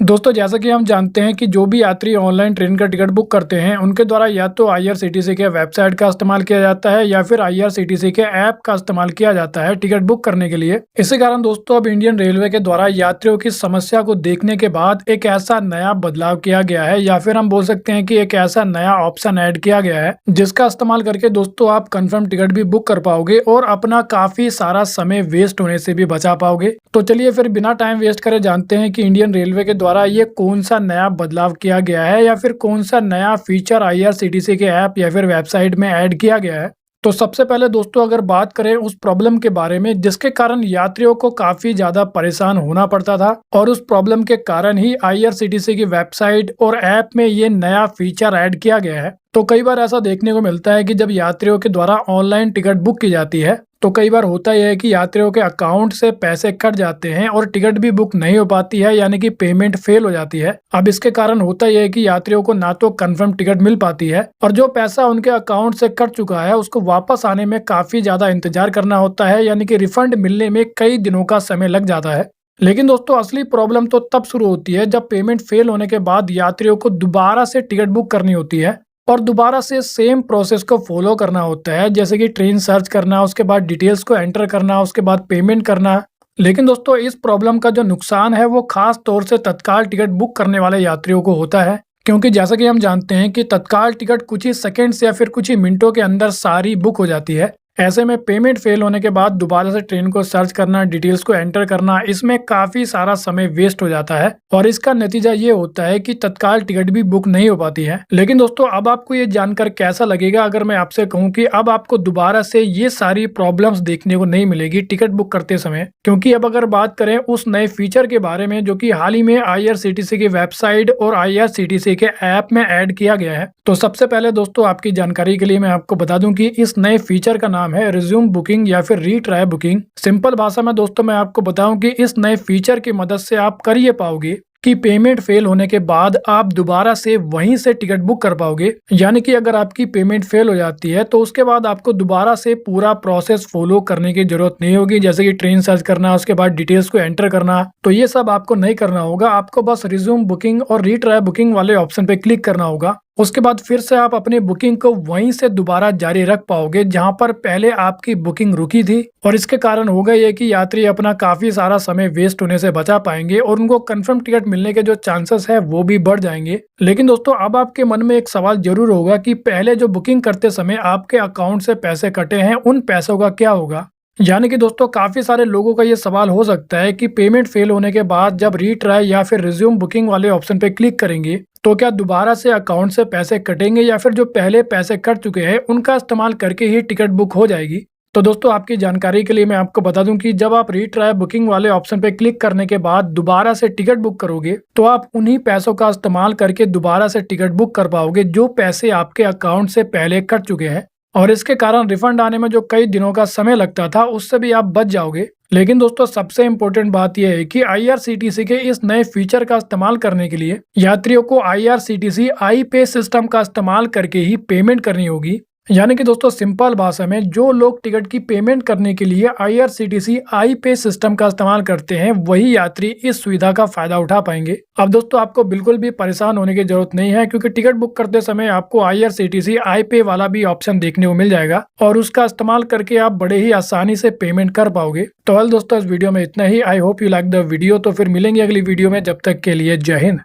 दोस्तों जैसा कि हम जानते हैं कि जो भी यात्री ऑनलाइन ट्रेन का टिकट बुक करते हैं उनके द्वारा या तो आईआरसीटीसी के वेबसाइट का इस्तेमाल किया जाता है या फिर आईआरसीटीसी के ऐप का इस्तेमाल किया जाता है टिकट बुक करने के लिए। इसी कारण दोस्तों अब इंडियन रेलवे के द्वारा यात्रियों की समस्या को देखने के बाद एक ऐसा नया बदलाव किया गया है या फिर हम बोल सकते हैं कि एक ऐसा नया ऑप्शन ऐड किया गया है जिसका इस्तेमाल करके दोस्तों आप कंफर्म टिकट भी बुक कर पाओगे और अपना काफी सारा समय वेस्ट होने से भी बचा पाओगे। तो चलिए फिर बिना टाइम वेस्ट करे जानते हैं कि इंडियन रेलवे के द्वारा ये कौन सा नया बदलाव किया गया है या फिर कौन सा नया फीचर आईआरसीटीसी के ऐप या फिर वेबसाइट में ऐड किया गया है। तो सबसे पहले दोस्तों अगर बात करें उस प्रॉब्लम के बारे में जिसके कारण यात्रियों को काफी ज्यादा परेशान होना पड़ता था और उस प्रॉब्लम के कारण ही आईआरसीटीसी की वेबसाइट और ऐप में ये नया फीचर ऐड किया गया है। तो कई बार ऐसा देखने को मिलता है कि जब यात्रियों के द्वारा ऑनलाइन टिकट बुक की जाती है तो कई बार होता यह है कि यात्रियों के अकाउंट से पैसे कट जाते हैं और टिकट भी बुक नहीं हो पाती है, यानी कि पेमेंट फेल हो जाती है। अब इसके कारण होता यह है कि यात्रियों को ना तो कंफर्म टिकट मिल पाती है और जो पैसा उनके अकाउंट से कट चुका है उसको वापस आने में काफी ज्यादा इंतजार करना होता है, यानी कि रिफंड मिलने में कई दिनों का समय लग जाता है। लेकिन दोस्तों असली प्रॉब्लम तो तब शुरू होती है जब पेमेंट फेल होने के बाद यात्रियों को दोबारा से टिकट बुक करनी होती है और दोबारा से सेम प्रोसेस को फॉलो करना होता है, जैसे कि ट्रेन सर्च करना, उसके बाद डिटेल्स को एंटर करना, उसके बाद पेमेंट करना। लेकिन दोस्तों इस प्रॉब्लम का जो नुकसान है वो खास तौर से तत्काल टिकट बुक करने वाले यात्रियों को होता है, क्योंकि जैसा कि हम जानते हैं कि तत्काल टिकट कुछ ही सेकंड्स या फिर कुछ ही मिनटों के अंदर सारी बुक हो जाती है। ऐसे में पेमेंट फेल होने के बाद दोबारा से ट्रेन को सर्च करना, डिटेल्स को एंटर करना, इसमें काफी सारा समय वेस्ट हो जाता है और इसका नतीजा ये होता है कि तत्काल टिकट भी बुक नहीं हो पाती है। लेकिन दोस्तों अब आपको ये जानकर कैसा लगेगा अगर मैं आपसे कहूँ कि अब आपको दोबारा से ये सारी प्रॉब्लम्स देखने को नहीं मिलेगी टिकट बुक करते समय, क्योंकि अब अगर बात करें उस नए फीचर के बारे में जो कि हाल ही में आईआरसीटीसी की वेबसाइट और आईआरसीटीसी के ऐप में ऐड किया गया है। तो सबसे पहले दोस्तों आपकी जानकारी के लिए मैं आपको बता दूं कि इस नए फीचर का नाम है रिज्यूम बुकिंग या फिर रीट्राई बुकिंग। सिंपल भाषा में दोस्तों मैं आपको बताऊं कि इस नए फीचर की मदद से आप कर ये पाओगे कि पेमेंट फेल होने के बाद आप दोबारा से वहीं से टिकट बुक कर पाओगे। यानी कि अगर आपकी पेमेंट फेल हो जाती है तो उसके बाद आपको दोबारा से पूरा प्रोसेस फॉलो करने की जरूरत नहीं होगी, जैसे कि ट्रेन सर्च करना, उसके बाद डिटेल्स को एंटर करना, तो ये सब आपको नहीं करना होगा। आपको बस रिज्यूम बुकिंग और रीट्राई बुकिंग वाले ऑप्शन पे क्लिक करना होगा। उसके बाद फिर से आप अपनी बुकिंग को वहीं से दोबारा जारी रख पाओगे जहां पर पहले आपकी बुकिंग रुकी थी, और इसके कारण होगा ये कि यात्री अपना काफी सारा समय वेस्ट होने से बचा पाएंगे और उनको कंफर्म टिकट मिलने के जो चांसेस है वो भी बढ़ जाएंगे। लेकिन दोस्तों अब आपके मन में एक सवाल जरूर होगा कि पहले जो बुकिंग करते समय आपके अकाउंट से पैसे कटे हैं उन पैसों का क्या होगा। यानी कि दोस्तों काफी सारे लोगों का ये सवाल हो सकता है कि पेमेंट फेल होने के बाद जब रीट्राई या फिर रिज्यूम बुकिंग वाले ऑप्शन पे क्लिक करेंगे तो क्या दोबारा से अकाउंट से पैसे कटेंगे या फिर जो पहले पैसे कट चुके हैं उनका इस्तेमाल करके ही टिकट बुक हो जाएगी। तो दोस्तों आपकी जानकारी के लिए मैं आपको बता दूं कि जब आप रीट्राई बुकिंग वाले ऑप्शन पे क्लिक करने के बाद दोबारा से टिकट बुक करोगे तो आप उन्हीं पैसों का इस्तेमाल करके दोबारा से टिकट बुक कर पाओगे जो पैसे आपके अकाउंट से पहले कट चुके हैं, और इसके कारण रिफंड आने में जो कई दिनों का समय लगता था उससे भी आप बच जाओगे। लेकिन दोस्तों सबसे इम्पोर्टेंट बात यह है कि आईआरसीटीसी के इस नए फीचर का इस्तेमाल करने के लिए यात्रियों को आईआरसीटीसी आई पे सिस्टम का इस्तेमाल करके ही पेमेंट करनी होगी। यानी कि दोस्तों सिंपल भाषा में जो लोग टिकट की पेमेंट करने के लिए आईआरसीटीसी आई पे सिस्टम का इस्तेमाल करते हैं वही यात्री इस सुविधा का फायदा उठा पाएंगे। अब दोस्तों आपको बिल्कुल भी परेशान होने की जरूरत नहीं है, क्योंकि टिकट बुक करते समय आपको आईआरसीटीसी आई पे वाला भी ऑप्शन देखने को मिल जाएगा और उसका इस्तेमाल करके आप बड़े ही आसानी से पेमेंट कर पाओगे। तो दोस्तों इस वीडियो में इतना ही। I hope you like the video. तो फिर मिलेंगे अगली वीडियो में, जब तक के लिए जय हिंद।